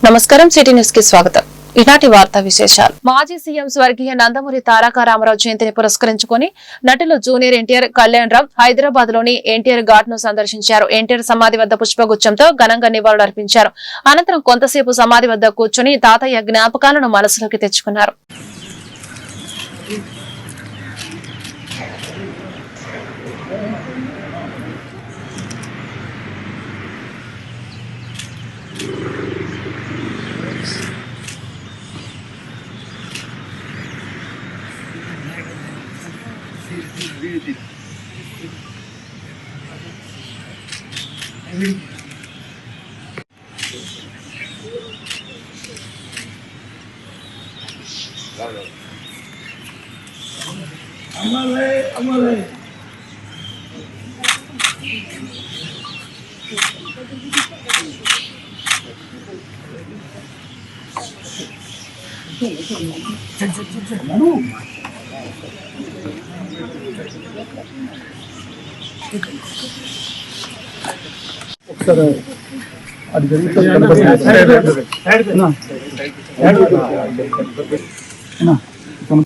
నమస్కారం, city news కి స్వాగతం. ఈనాటి వార్తా విశేషాలు. మాజీ సీఎం స్వర్గీయ నందమూరి తారక రామారావు జయంతిని పురస్కరించుకుని నటులు జూనియర్ ఎన్టీఆర్, కళ్యాణ్ రావు హైదరాబాద్ లోని ఎన్టీఆర్ ఘాట్ ను సందర్శించారు. ఎన్టీఆర్ సమాధి వద్ద పుష్పగుచ్చంతో ఘనంగా నివాళులర్పించారు. అనంతరం కొంతసేపు సమాధి వద్ద కూర్చుని తాతయ్య జ్ఞాపకాలను మనసులోకి తెచ్చుకున్నారు. अमल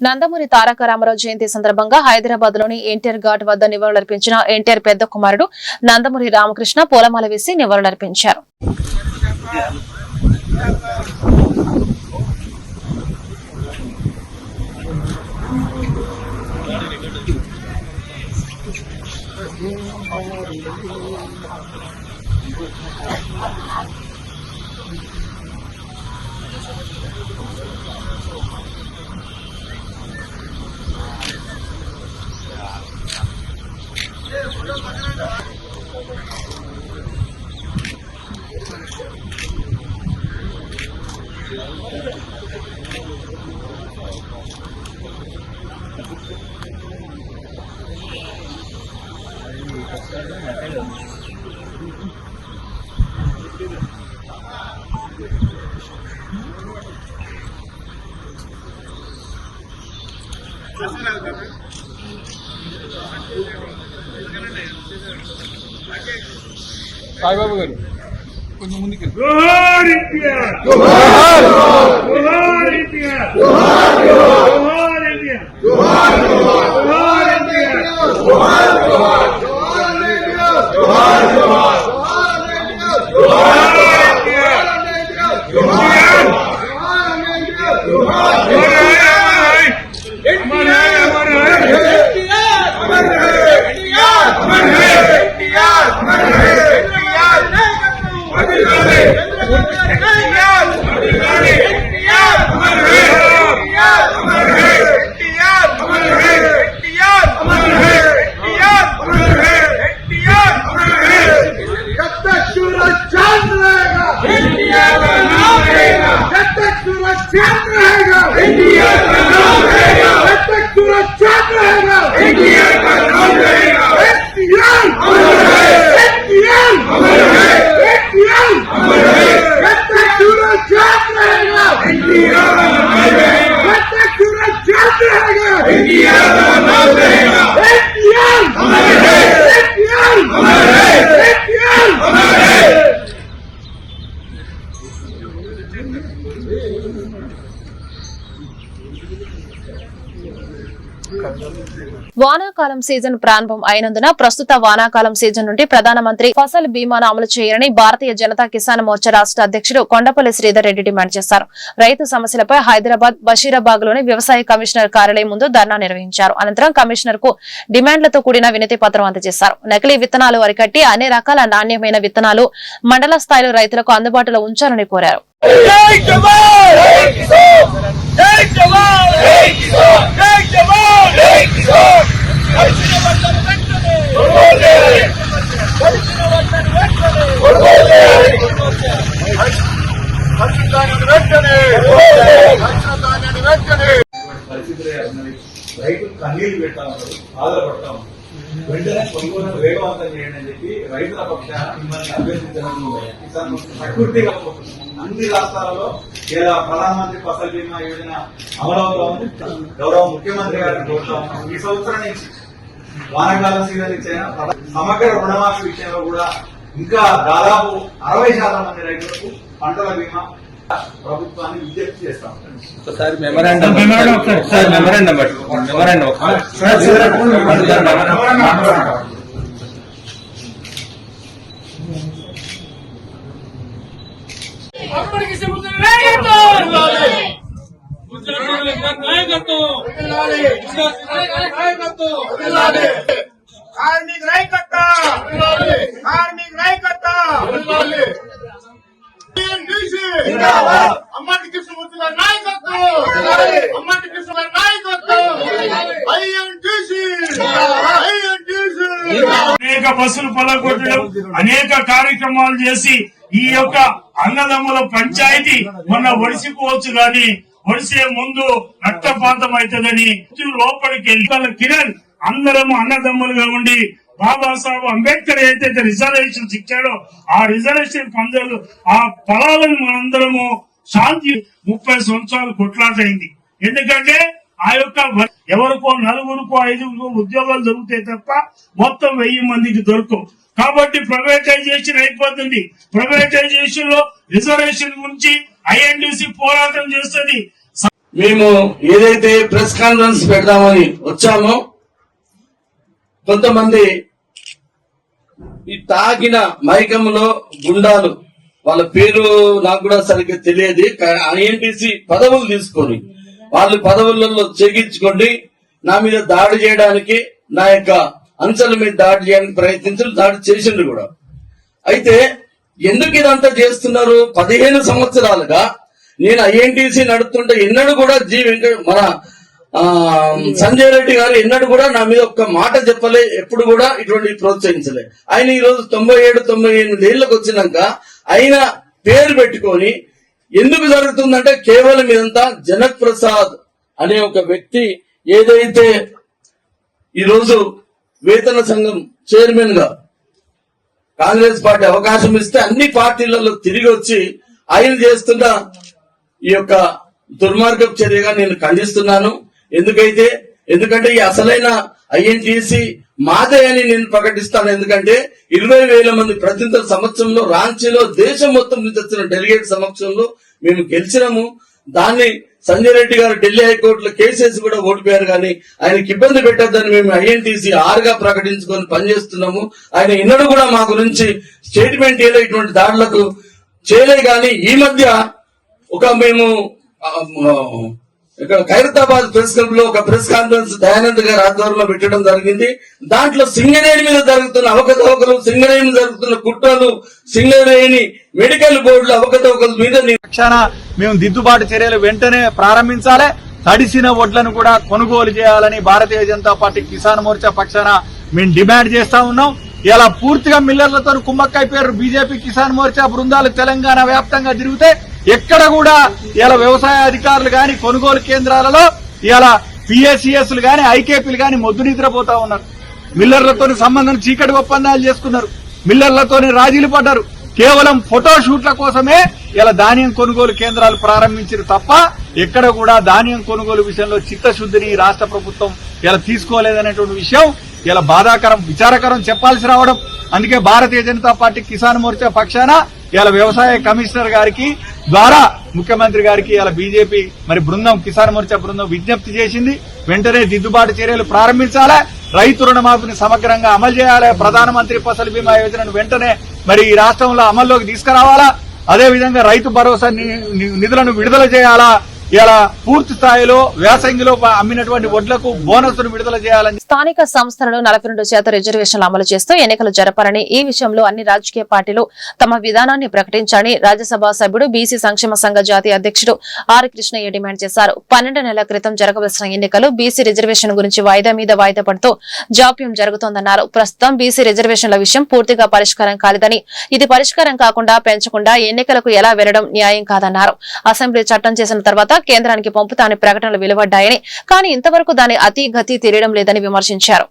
నందమూరి తారక రామారావు జయంతి సందర్భంగా హైదరాబాద్ లోని ఎన్టీఆర్ ఘాట్ వద్ద నివాళులర్పించిన ఎన్టీఆర్ పెద్ద కుమారుడు నందమూరి రామకృష్ణ పూలమాల వేసి నివాళులర్పించారు. సాయిబాబు గారు కొంచెం ముందుకు వానాకాలం సీజన్ ప్రారంభం అయినందున ప్రస్తుత వానాకాలం సీజన్ నుండి ప్రధానమంత్రి ఫసల్ బీమాను అమలు చేయాలని భారతీయ జనతా కిసాన్ మోర్చా రాష్ట్ర అధ్యక్షుడు కొండపల్లి శ్రీధర్ రెడ్డి డిమాండ్ చేశారు. రైతు సమస్యలపై హైదరాబాద్ బషీరాబాగ్ లోని వ్యవసాయ కమిషనర్ కార్యాలయం ముందు ధర్నా నిర్వహించారు. అనంతరం కమిషనర్ కు డిమాండ్లతో కూడిన వినతి పత్రం అందజేశారు. నకిలీ విత్తనాలు అరికట్టి అన్ని రకాల నాణ్యమైన విత్తనాలు మండల స్థాయిలో రైతులకు అందుబాటులో ఉంచాలని కోరారు. రైతు కన్నీళ్లు పెట్టామన్నారు, బాధపడతాం, వెంటనే కొనుగోలు వేగవంతం చేయండి అని చెప్పి రైతుల పక్షాన మిమ్మల్ని అభ్యర్థించడం ప్రకృతిగా అన్ని రాష్ట్రాలలో ఇలా ప్రధానమంత్రి ఫసల్ బీమా యోజన అమలవుతా ఉంది. గౌరవ ముఖ్యమంత్రి గారిని కోరుతాం, ఈ సంవత్సరం నుంచి వానాకాలం సీజన్ ఇచ్చిన సమగ్ర రుణమాఫీ విషయంలో కూడా ఇంకా దాదాపు 60% మంది రైతులకు పంటల బీమా ప్రభుత్వాన్ని విజ్ఞప్తి చేస్తాం. ఒకసారి మెమరాండం అప్పటికి సముద్ర నాయకత్వం కార్మిక నాయకత్వం అమ్మటి కృష్ణమూర్తి గారి నాయకత్వం అమ్మటి కృష్ణ గారి నాయకత్వం అనేక బస్సులు పొలగొట్టడం, అనేక కార్యక్రమాలు చేసి ఈ యొక్క అన్నదమ్ముల పంచాయతీ మొన్న ఒడిసిపోవచ్చు గాని ఒడిసే ముందు రక్తపాతం అవుతుందని లోపలికి వెళ్ళి కిరణ్ అందరము అన్నదమ్ములుగా ఉండి బాబాసాహెబ్ అంబేద్కర్ ఏదైతే రిజర్వేషన్స్ ఇచ్చాడో ఆ రిజర్వేషన్ పొందాలు ఆ ఫలాలను మనందరము శాంతి 30 సంవత్సరాలు కొట్లాటైంది. ఎందుకంటే ఆ యొక్క ఎవరికో 4-5 ఉద్యోగాలు దొరుకుతాయి తప్ప మొత్తం 1000 మందికి దొరకవు. కాబట్టి ప్రైవేటైజేషన్ అయిపోతుంది. ప్రైవేటైజేషన్ లో రిజర్వేషన్ గురించి ఐఎన్టీసీ పోరాటం చేస్తుంది. మేము ఏదైతే ప్రెస్ కాన్ఫరెన్స్ పెడదామని వచ్చామో కొంతమంది ఈ తాగిన మైకంలో గుండాలు, వాళ్ళ పేరు నాకు కూడా సరిగ్గా తెలియదు, ఐఎన్టీసీ పదవులు తీసుకొని వాళ్ళు పదవులలో చెగించుకోండి నా మీద దాడి చేయడానికి, నా యొక్క అంశాల మీద దాడి చేయడానికి ప్రయత్నించారు, దాడి చేసిండ్రు కూడా. అయితే ఎందుకు ఇదంతా చేస్తున్నారు? 15 సంవత్సరాలుగా నేను ఐఎన్టీసీ నడుపుతుంటే ఎన్నడూ కూడా మన సంజయ్ రెడ్డి గారు ఎన్నడూ కూడా నా మీద ఒక్క మాట చెప్పలే, ఎప్పుడు కూడా ఇటువంటి ప్రోత్సహించలే. ఆయన ఈ రోజు 97-98 ఏళ్లకు వచ్చినాక ఆయన పేరు పెట్టుకొని ఎందుకు జరుగుతుందంటే కేవలం ఇదంతా జనక్ ప్రసాద్ అనే ఒక వ్యక్తి ఏదైతే ఈరోజు వేతన సంఘం చైర్మన్ గా కాంగ్రెస్ పార్టీ అవకాశం ఇస్తే అన్ని పార్టీలలో తిరిగి వచ్చి ఆయన చేస్తున్న ఈ యొక్క దుర్మార్గపు చర్యగా నేను ఖండిస్తున్నాను. ఎందుకంటే ఈ అసలైన ఐఎన్టీసీ మాదే అని నేను ప్రకటిస్తాను. ఎందుకంటే 20,000 మంది ప్రతినిధుల సమక్షంలో రాంచీలో దేశం మొత్తం నుంచి వచ్చిన డెలిగేట్ సమక్షంలో మేము గెలిచినాము. దాన్ని సంజయ్ రెడ్డి గారు ఢిల్లీ హైకోర్టులో కేసేసి కూడా ఓడిపోయారు. కానీ ఆయనకి ఇబ్బంది పెట్టద్దని మేము ఐఎన్టీసీ ఆర్గా ప్రకటించుకొని పనిచేస్తున్నాము. ఆయన ఎన్నడూ కూడా మా గురించి స్టేట్మెంట్ ఏదో ఇటువంటి దాడులకు చేయలే. కానీ ఈ మధ్య మేము ఇక్కడ ఖైరతాబాద్ ప్రెస్ క్లబ్ లో ఒక ప్రెస్ కాన్ఫరెన్స్ దయానంద్ గారి ఆధ్వర్యంలో పెట్టడం జరిగింది. దాంట్లో సింగరేణి మీద జరుగుతున్న అవకతవకలు, సింగరేణి మీద జరుగుతున్న కుట్రలు, సింగరేణి మెడికల్ బోర్డుల అవకతవకల మీద మేము దిద్దుబాటు చర్యలు వెంటనే ప్రారంభించాలి. తడిసిన వడ్లను కూడా కొనుగోలు చేయాలని భారతీయ జనతా పార్టీ కిసాన్ మోర్చా పక్షాన మేము డిమాండ్ చేస్తా ఉన్నాం. ఇలా పూర్తిగా మిల్లర్లతో కుమ్మక్కైపోయారు బీజేపీ కిసాన్ మోర్చా బృందాలు తెలంగాణ వ్యాప్తంగా తిరిగితే ఎక్కడ కూడా ఇలా వ్యవసాయ అధికారులు గాని కొనుగోలు కేంద్రాలలో ఇలా పిఎస్సిఎస్లు గాని ఐకేపీలు గాని మొద్దు నిద్రపోతా ఉన్నారు. మిల్లర్లతో సంబంధం చీకటి ఒప్పందాలు చేసుకున్నారు, మిల్లర్లతో రాజీలు పడ్డారు. కేవలం ఫోటో షూట్ల కోసమే ఇలా ధాన్యం కొనుగోలు కేంద్రాలు ప్రారంభించారు తప్ప ఎక్కడ కూడా ధాన్యం కొనుగోలు విషయంలో చిత్తశుద్ధిని రాష్ట్ర ప్రభుత్వం ఇలా తీసుకోలేదనేటువంటి విషయం ఇలా బాధాకరం, విచారకరం చెప్పాల్సి రావడం. అందుకే భారతీయ జనతా పార్టీ కిసాన్ మోర్చా పక్షాన ఇలా వ్యవసాయ కమిషనర్ గారికి ద్వారా ముఖ్యమంత్రి గారికి ఇలా బీజేపీ బృందం కిసాన్ మోర్చా బృందం విజ్ఞప్తి చేసింది. వెంటనే దిద్దుబాటు చర్యలు ప్రారంభించాలా, రైతు రుణమాఫీని సమగ్రంగా అమలు చేయాలి, ప్రధానమంత్రి ఫసల్ బీమా యోజనను వెంటనే ఈ రాష్ట్రంలో అమల్లోకి తీసుకురావాలా, అదేవిధంగా రైతు భరోసా నిధులను విడుదల చేయాలా, ఇలా పూర్తి స్థాయిలో వ్యాసంగిలో అమ్మినటువంటి వడ్లకు బోనస్ను విడుదల చేయాలని. స్థానిక సంస్థలలో 42% రిజర్వేషన్లు అమలు చేస్తూ ఎన్నికలు జరపాలని, ఈ విషయంలో అన్ని రాజకీయ పార్టీలు తమ విధానాన్ని ప్రకటించాలని రాజ్యసభ సభ్యుడు బీసీ సంక్షేమ సంఘ జాతీయ అధ్యక్షుడు ఆర్ కృష్ణయ్య డిమాండ్ చేశారు. 12 నెలల క్రితం జరగవలసిన ఎన్నికలు బీసీ రిజర్వేషన్ గురించి వాయిదా మీద వాయిదా పడుతూ జాప్యం జరుగుతోందన్నారు. ప్రస్తుతం బీసీ రిజర్వేషన్ల విషయం పూర్తిగా పరిష్కారం కాలేదని, ఇది పరిష్కారం కాకుండా పెంచకుండా ఎన్నికలకు ఎలా వెళ్లడం న్యాయం కాదన్నారు. అసెంబ్లీ చట్టం చేసిన తర్వాత కేంద్రానికి పంపుతాని ప్రకటనలు వెలువడ్డాయని, కానీ ఇంతవరకు దాని అతి గతి తెలియడం లేదని విమర్శించారు.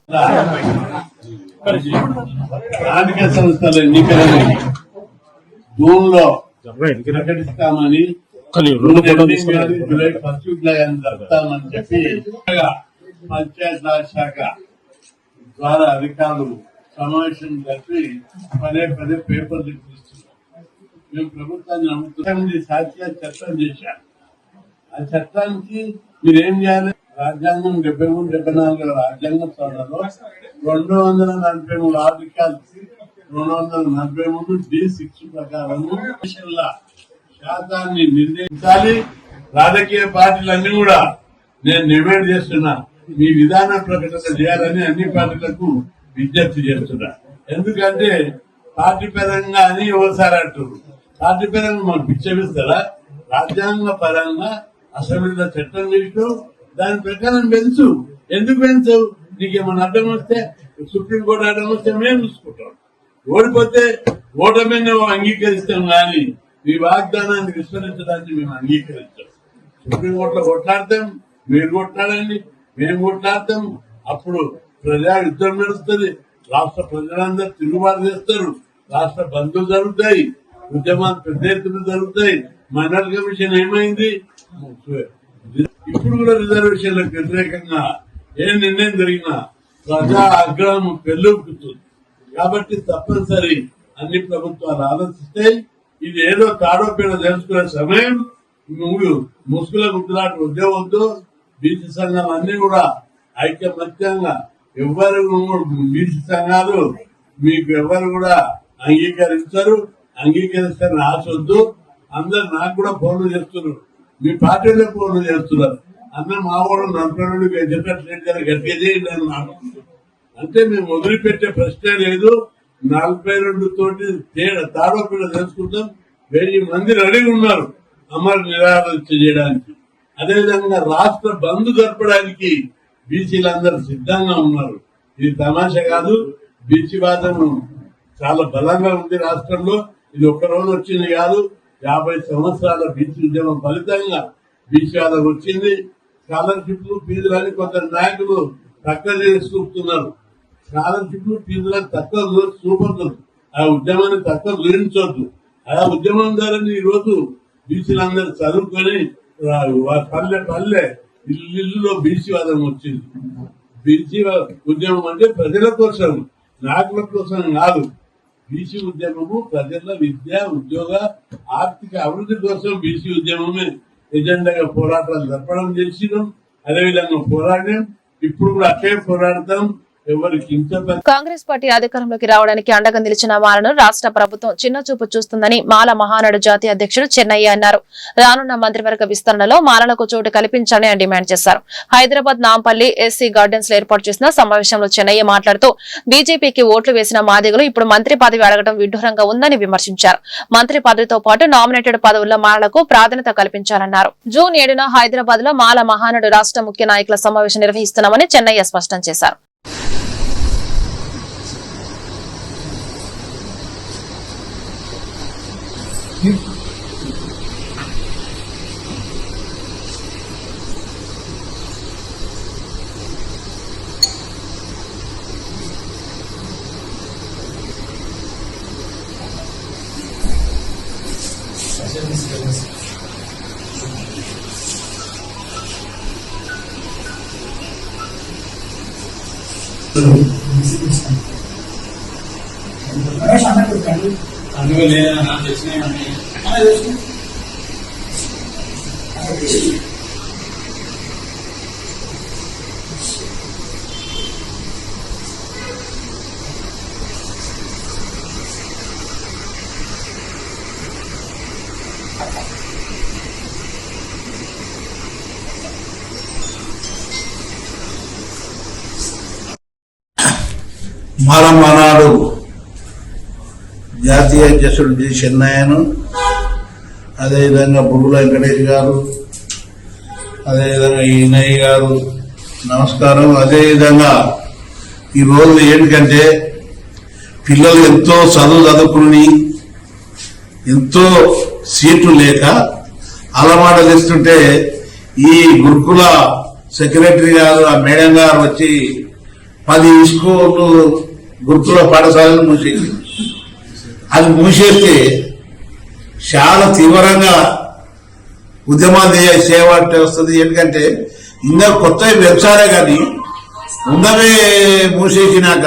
స్థానిక సంస్థల ఎన్నికలను జూన్లో ప్రకటిస్తామని, జూలై 1 జరుపుతామని చెప్పి పంచాయత్ శాఖ ద్వారా అధికారులు సమావేశం జరిపి పదే పేపర్లు ఇస్తున్నారు. మేము ప్రభుత్వాన్ని నమ్ముతున్నాం. సాక్షిగా చట్టం చేశారు. ఆ చట్టానికి మీరేం చేయాలి? రాజ్యాంగం 73-74 రాజ్యాంగ సవరణలో 243 ఆర్టికల్ 243 D6 ప్రకారం శాతాన్ని నిర్ణయించాలి. రాజకీయ పార్టీలన్నీ కూడా నేను డిమాండ్ చేస్తున్నా, మీ విధాన ప్రకటన చేయాలని అన్ని పార్టీలకు విజ్ఞప్తి చేస్తున్నా. ఎందుకంటే పార్టీ పరంగా అని ఒకసారి అంటారు, పార్టీ పరంగా మనం పిచ్చవిస్తారా? రాజ్యాంగ పరంగా అసెంబ్లీలో చట్టం చేస్తూ దాని ప్రకారం పెంచు. ఎందుకు పెంచవు? నీకేమన్నా అడ్డం వస్తే, సుప్రీంకోర్టు అడ్డం వస్తే మేము చూసుకుంటాం. ఓడిపోతే ఓటమి నువ్వు అంగీకరిస్తాం, కానీ మీ వాగ్దానాన్ని విస్మరించడానికి మేము అంగీకరించాం. సుప్రీంకోర్టులో కొట్లాడతాం, మీరు కొట్లాడండి, మేము కొట్లాడతాం. అప్పుడు ప్రజా యుద్ధం నడుస్తుంది, రాష్ట్ర ప్రజలందరూ తిరుగుబాటు చేస్తారు, రాష్ట్ర బంధువులు జరుగుతాయి, ఉద్యమాలు పెద్ద ఎత్తున జరుగుతాయి. మైనారిటీ కమిషన్ ఏమైంది? ఇప్పుడు కూడా రిజర్వేషన్లకు వ్యతిరేకంగా ఏ నిర్ణయం జరిగినా ప్రజా ఆగ్రహం పెళ్ళుకుతుంది. కాబట్టి తప్పనిసరి అన్ని ప్రభుత్వాలు ఆలోచిస్తాయి. ఇది ఏదో తాడో పేడో తెలుసుకునే సమయం. ముసుగుల గుర్తులాంటి ఉద్యోగంతో బీసీ సంఘాలు అన్ని కూడా ఐక్యమత్యంగా ఎవరు బీసీ సంఘాలు మీకు ఎవరు కూడా అంగీకరించరు. అంగీకరిస్తారని ఆశ వద్దు. అందరు నాకు కూడా ఫోన్లు చేస్తున్నారు, మీ పార్టీలో ఫోన్లు చేస్తున్నారు. అందరు మా వాళ్ళు నడుపుడు చెప్పట్లేదు, గట్టిగా చేయండి అని నాకు. అంటే మేము వదిలిపెట్టే ప్రశ్నే లేదు. 42 తోటి తాడో పీడ తెలుసుకుంటాం. 1000 మంది రెడీ ఉన్నారు అమలు నిరాహార చేయడానికి. అదేవిధంగా రాష్ట్ర బంద్ జరపడానికి బీసీలందరూ సిద్ధంగా ఉన్నారు. ఇది తమాషా కాదు. బీసీవాదం చాలా బలంగా ఉంది రాష్ట్రంలో. ఇది ఒక్క రోజు వచ్చింది కాదు, 50 సంవత్సరాల బీసీ ఉద్యమం ఫలితంగా బీసీవాదం వచ్చింది. స్కాలర్షిప్లు ఫీజులని కొంత నాయకులు తక్కువ చేసుకుంటున్నారు. స్కాలర్షిప్లు ఫీజులను తక్కువ చూపొద్దు, ఆ ఉద్యమాన్ని తక్కువ గురించొద్దు. ఆ ఉద్యమం ద్వారా ఈ రోజు బీసీలందరూ చదువుకొని పల్లె పల్లె ఇల్లులో బీసీవాదం వచ్చింది. బీసీ ఉద్యమం అంటే ప్రజల కోసం, నాయకుల కోసం కాదు. బీసీ ఉద్యమము ప్రజల విద్య, ఉద్యోగ, ఆర్థిక అభివృద్ధి కోసం బీసీ ఉద్యమమే ఎజెండాగా పోరాటాలు జరపడం చేసినాం. అదేవిధంగా పోరాడాం, ఇప్పుడు కూడా అట్లే పోరాడతాం. కాంగ్రెస్ పార్టీ అధికారంలోకి రావడానికి అండగా నిలిచిన మాలను రాష్ట్ర ప్రభుత్వం చిన్నచూపు చూస్తుందని మాల మహానాడు జాతీయ అధ్యక్షుడు చెన్నయ్య అన్నారు. రానున్న మంత్రివర్గ విస్తరణలో మాలలకు చోటు కల్పించాలని డిమాండ్ చేశారు. హైదరాబాద్ నాంపల్లి ఎస్సీ గార్డెన్స్ లో ఏర్పాటు చేసిన సమావేశంలో చెన్నయ్య మాట్లాడుతూ బీజేపీకి ఓట్లు వేసిన మాదిగలు ఇప్పుడు మంత్రి పదవి అడగడం విడ్డూరంగా ఉందని విమర్శించారు. మంత్రి పదవితో పాటు నామినేటెడ్ పదవుల్లో మాలలకు ప్రాధాన్యత కల్పించాలన్నారు. జూన్ 7న హైదరాబాద్ లో మాల మహానాడు రాష్ట్ర ముఖ్య నాయకుల సమావేశం నిర్వహిస్తున్నామని చెన్నయ్య స్పష్టం చేశారు. మాలమనాడు జాతీయ అధ్యక్షుడు జి చెన్నయ్యను, అదేవిధంగా బుర్గుల వెంకటేష్ గారు, అదేవిధంగా ఈనయ్య గారు నమస్కారం. అదేవిధంగా ఈరోజు ఏంటంటే పిల్లలు ఎంతో చదువుకుని ఎంతో సీట్లు లేక అలమాటలు ఇస్తుంటే ఈ గురుకుల సెక్రటరీ గారు, ఆ మేడం గారు వచ్చి 10 స్కూళ్ళు గురుకుల పాఠశాలను మూసేసి, అది మూసేస్తే చాలా తీవ్రంగా ఉద్యమాలు చేయబట్టి వస్తుంది. ఎందుకంటే ఇంకా కొత్త వ్యవసాయే కానీ ఉన్నవే మూసేసినాక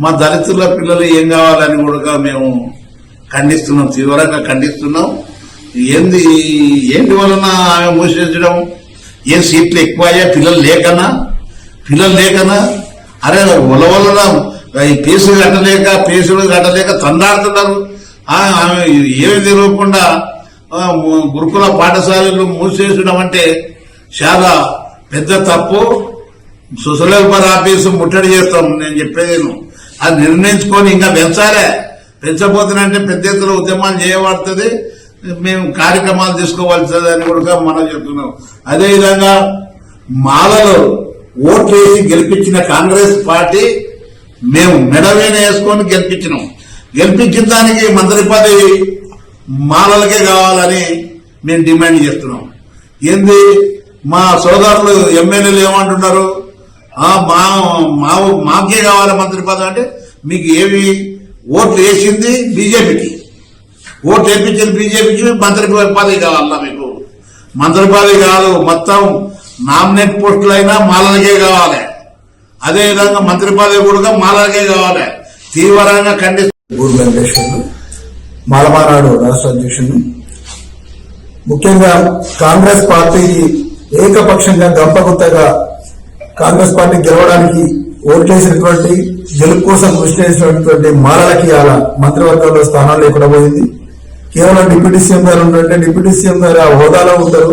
మా దళితుల పిల్లలు ఏం కావాలని కూడా మేము ఖండిస్తున్నాం, తీవ్రంగా ఖండిస్తున్నాం. ఏంటి వలన ఆమె మూసేయడం? ఏ సీట్లు ఎక్కువయ్యా? పిల్లలు లేకనా? అరే వలన ఈ పేసులు కట్టలేక తండాడుతున్నారు. ఆమె ఏమి తెలియకుండా గురుకుల పాఠశాలలు మూసేసడం అంటే చాలా పెద్ద తప్పు. సోషల్ వెల్ఫేర్ ఆఫీసు ముట్టడి చేస్తాం. నేను చెప్పేది అది నిర్ణయించుకొని ఇంకా పెంచబోతున్నంటే పెద్ద ఎత్తున ఉద్యమాలు చేయబడుతుంది. మేము కార్యక్రమాలు తీసుకోవాల్సింది అని కూడా మనం చెప్తున్నాం. అదేవిధంగా మాలలో ఓట్లు వేసి గెలిపించిన కాంగ్రెస్ పార్టీ మేము మెడవేన వేసుకొని గెలిపించిన దానికి మంత్రి పదవి మాలలకే కావాలని మేము డిమాండ్ చేస్తున్నాం. ఏంది మా సోదరులు ఎమ్మెల్యేలు ఏమంటున్నారు? మాకే కావాలి మంత్రి పదవి అంటే మీకు ఏమి ఓట్లు వేసింది బీజేపీకి, ఓట్లు వేయించింది బీజేపీకి, మంత్రి పదవి కావాలా? మీకు మంత్రి పదవి కాదు, మొత్తం నామినేట్ పోస్టులు అయినా మాలలకే కావాలి. అదేవిధంగా మంత్రి పదవి కూడా మాలలకే కావాలి. తీవ్రంగా వెంకటేశ్వర్లు మాలమానాడు రాష్ట్ర అధ్యక్షుడు. ముఖ్యంగా కాంగ్రెస్ పార్టీకి ఏకపక్షంగా గంపగుత్తగా కాంగ్రెస్ పార్టీ గెలవడానికి ఓట్లేసినటువంటి గెలుపు కోసం కృషి చేసినటువంటి మాలలకి అలా మంత్రివర్గంలో స్థానాలు లేకుండా పోయింది. కేవలం డిప్యూటీ సీఎం గారు ఉంటే డిప్యూటీ సీఎం గారు ఆ హోదాలో ఉంటారు.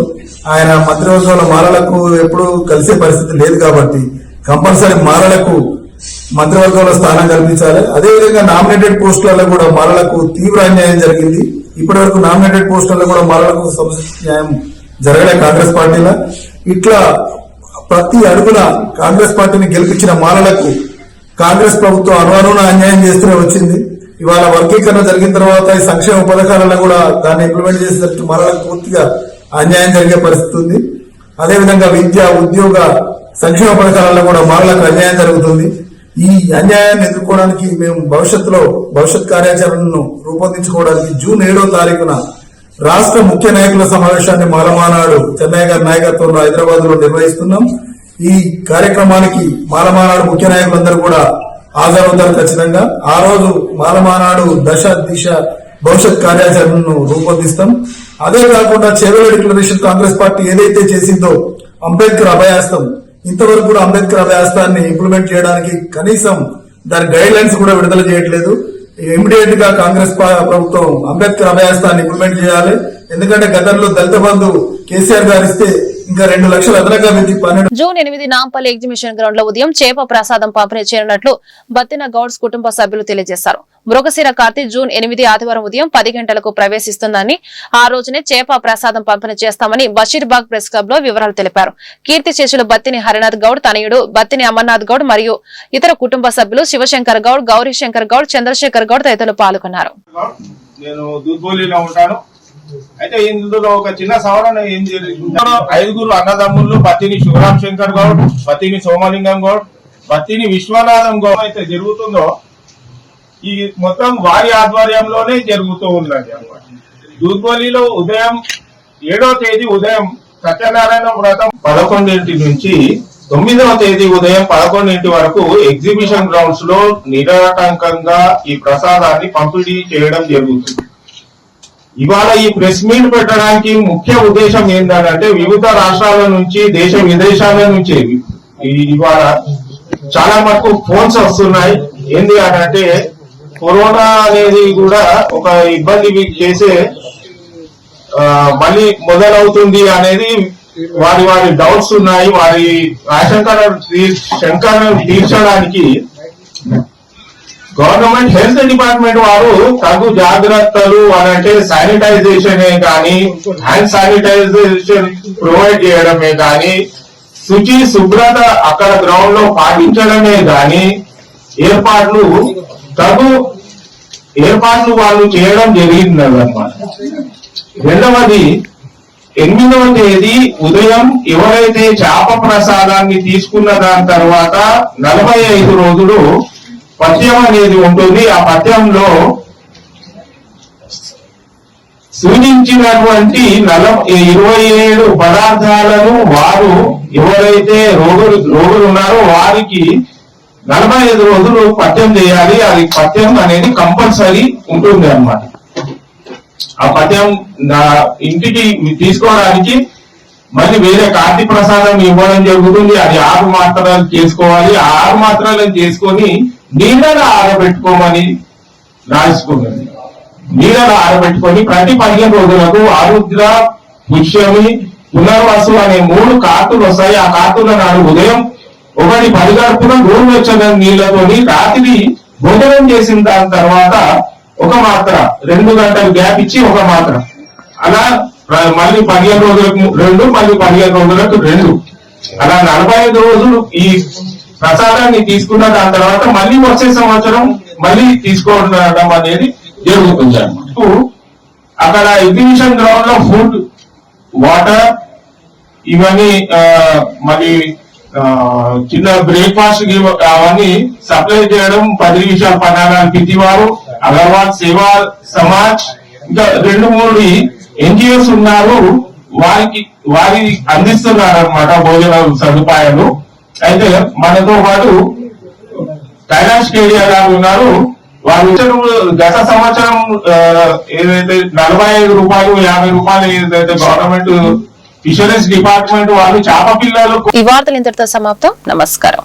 ఆయన మంత్రివర్గంలో మాలలకు ఎప్పుడు కలిసే పరిస్థితి లేదు కాబట్టి కంపల్సరీ మాలలకు మంత్రివర్గంలో స్థానం కల్పించాలి. అదేవిధంగా నామినేటెడ్ పోస్టులలో కూడా మాలలకు తీవ్ర అన్యాయం జరిగింది. ఇప్పటి వరకు నామినేటెడ్ పోస్టులలో కూడా మాలలకు సముచిత న్యాయం జరగలే కాంగ్రెస్ పార్టీలో. ఇట్లా ప్రతి అడుగున కాంగ్రెస్ పార్టీని గెలిపించిన మాలలకు కాంగ్రెస్ ప్రభుత్వం అనువనున అన్యాయం చేస్తూనే వచ్చింది. ఇవాళ వర్గీకరణ జరిగిన తర్వాత ఈ సంక్షేమ పథకాలను కూడా దాన్ని ఇంప్లిమెంట్ చేసేటట్టు మాలలకు పూర్తిగా అన్యాయం జరిగే పరిస్థితి ఉంది. అదేవిధంగా విద్య, ఉద్యోగ, సంక్షేమ పథకాలలో కూడా మాలలకు అన్యాయం జరుగుతుంది. ఈ అన్యాయాన్ని ఎదుర్కోవడానికి మేము భవిష్యత్ కార్యాచరణను రూపొందించుకోవడానికి జూన్ 7వ తారీఖున రాష్ట్ర ముఖ్య నాయకుల సమావేశాన్ని మాలమానాడు చెన్నై గారి నాయకత్వంలో హైదరాబాద్ లో నిర్వహిస్తున్నాం. ఈ కార్యక్రమానికి మాలమానాడు ముఖ్య నాయకులందరూ కూడా హాజరవుతారు ఖచ్చితంగా. ఆ రోజు మాలమానాడు దశ దిశ భవిష్యత్ కార్యాచరణను రూపొందిస్తాం. అదే కాకుండా చేవెళ్ల డిక్లరేషన్ కాంగ్రెస్ పార్టీ ఏదైతే చేసిందో అంబేద్కర్ అభయాస్తం, ఇంతవరకు కూడా అంబేద్కర్ అభయాస్తాన్ని ఇంప్లిమెంట్ చేయడానికి కనీసం దాని గైడ్ లైన్స్ కూడా విడుదల చేయట్లేదు. ఇమీడియట్ గా కాంగ్రెస్ ప్రభుత్వం అంబేద్కర్ అభయాస్తాన్ని ఇంప్లిమెంట్ చేయాలి. ఎందుకంటే గతంలో దళిత బంధు కేసీఆర్ గారు ఇస్తే ఇంకా 2 లక్షల అదనంగా పెంచి 12. జూన్ 8 నాంపల్లి ఎగ్జిబిషన్ గ్రౌండ్ లో ఉదయం చేప ప్రసాదం పంపిణీ చేయనున్నట్లు బత్తిన గౌడ్స్ కుటుంబ సభ్యులు తెలియజేశారు. మృగశిర కార్తీ జూన్ 8 ఆదివారం ఉదయం 10 గంటలకు ప్రవేశిస్తుందని, ఆ రోజునే చేప ప్రసాదం పంపిణీ చేస్తామని బషీర్బాగ్ ప్రెస్ క్లబ్ లో వివరాలు తెలిపారు. కీర్తి శేషులు బత్తిని హరినాథ్ గౌడ్, తనయుడు బత్తిని అమర్నాథ్ గౌడ్ మరియు ఇతర కుటుంబ సభ్యులు శివశంకర్ గౌడ్, గౌరీశంకర్ గౌడ్, చంద్రశేఖర్ గౌడ్ తదితరులు పాల్గొన్నారు. నేను దుద్బోలిలో ఉంటాను. అయితే ఇందులో ఒక చిన్న సవరణ ఏం జరిగింది, 5 అన్నదమ్ములు బత్తిని శివరాం శంకర్ గౌడ్, బత్తిని సోమలింగం గౌడ్, బత్తిని విశ్వనాథం గౌడ్ అయితే జరుగుతుందో ఈ మొత్తం వారి ఆధ్వర్యంలోనే జరుగుతూ ఉన్నది అన్నమాట. దూద్బోలిలో ఉదయం 7వ తేదీ ఉదయం సత్యనారాయణ వ్రతం 11 నుంచి 9వ తేదీ ఉదయం 11 వరకు ఎగ్జిబిషన్ గ్రౌండ్స్ లో నిరాటంకంగా ఈ ప్రసాదాన్ని పంపిణీ చేయడం జరుగుతుంది. ఇవాళ ఈ ప్రెస్ మీట్ పెట్టడానికి ముఖ్య ఉద్దేశం ఏంటంటే వివిధ రాష్ట్రాల నుంచి దేశ విదేశాల నుంచి ఇవాళ చాలా మటుకు ఫోన్స్ వస్తున్నాయి. ఏంది అంటే కరోనా అనేది కూడా ఒక ఇబ్బంది చేసే మళ్ళీ మొదలవుతుంది అనేది వారి డౌట్స్ ఉన్నాయి. వారి శంకరను తీర్చడానికి గవర్నమెంట్ హెల్త్ డిపార్ట్మెంట్ వారు తగు జాగ్రత్తలు అంటే శానిటైజేషనే కానీ, హ్యాండ్ శానిటైజేషన్ ప్రొవైడ్ చేయడమే కానీ, శుభ్రత అక్కడ గ్రౌండ్ లో పాటించడమే కానీ తగు ఏర్పాట్లు వాళ్ళు చేయడం జరిగిందన్నమాట. రెండవది 8వ తేదీ ఉదయం ఎవరైతే చేప ప్రసాదాన్ని తీసుకున్న దాని తర్వాత 45 రోజులు పథ్యం అనేది ఉంటుంది. ఆ పథ్యంలో సూచించినటువంటి 27 పదార్థాలను వారు ఎవరైతే రోగులు ఉన్నారో వారికి 45 రోజులు పథ్యం చేయాలి. అది పథ్యం అనేది కంపల్సరీ ఉంటుంది అన్నమాట. ఆ పద్యం నా ఇంటికి తీసుకోవడానికి మళ్ళీ వేరే కార్తీక ప్రసాదం ఇవ్వడం జరుగుతుంది. అది 6 మాత్రలు చేసుకోవాలి. ఆ 6 మాత్రలను చేసుకొని నీళ్ళలో ఆరబెట్టుకోమని రాసుకున్నది. నీళ్ళలో ఆరబెట్టుకొని ప్రతి 15 రోజులకు ఆరుద్ర, పుష్యమి, పునర్వసు అనే 3 కార్తులు వస్తాయి. ఆ కార్తుల నాడు ఉదయం 1 పరిగడుపున గోరువెచ్చని నీళ్లతోని రాత్రి భోజనం చేసిన దాని తర్వాత 1 మాత్ర, 2 గంటలు గ్యాప్ ఇచ్చి 1 మాత్ర, అలా మళ్ళీ 15 రోజులకు 2, మళ్ళీ 15 రోజులకు 2, అలా 45 రోజులు ఈ ప్రసాదాన్ని తీసుకున్న దాని తర్వాత మళ్ళీ వచ్చే సంవత్సరం మళ్ళీ తీసుకోవడం అనేది జరుగుతుంది అన్నమాట. అక్కడ ఎగ్జిబిషన్ గ్రౌండ్ లో ఫుడ్, వాటర్ ఇవన్నీ మరి చిన్న బ్రేక్ఫాస్ట్ అవన్నీ సప్లై చేయడం 10 నిమిషాలు పన్నాగాలు పితివారు, అగర్వాల్ సేవా సమాజ్, ఇంకా 2-3 ఎన్జిఓస్ ఉన్నారు. వారి అందిస్తున్నారు అన్నమాట భోజన సదుపాయాలు. అయితే మనతో పాటు కైలాష్ కేడియా గారు ఉన్నారు. వారు గత సంవత్సరం ఏదైతే 45 రూపాయలు 50 రూపాయలు ఏదైతే గవర్నమెంట్ ఫిషరీస్ డిపార్ట్మెంట్ వాళ్ళు చేప పిల్లలు. ఈ వార్తలు ఇంతటితో సమాప్తం. నమస్కారం.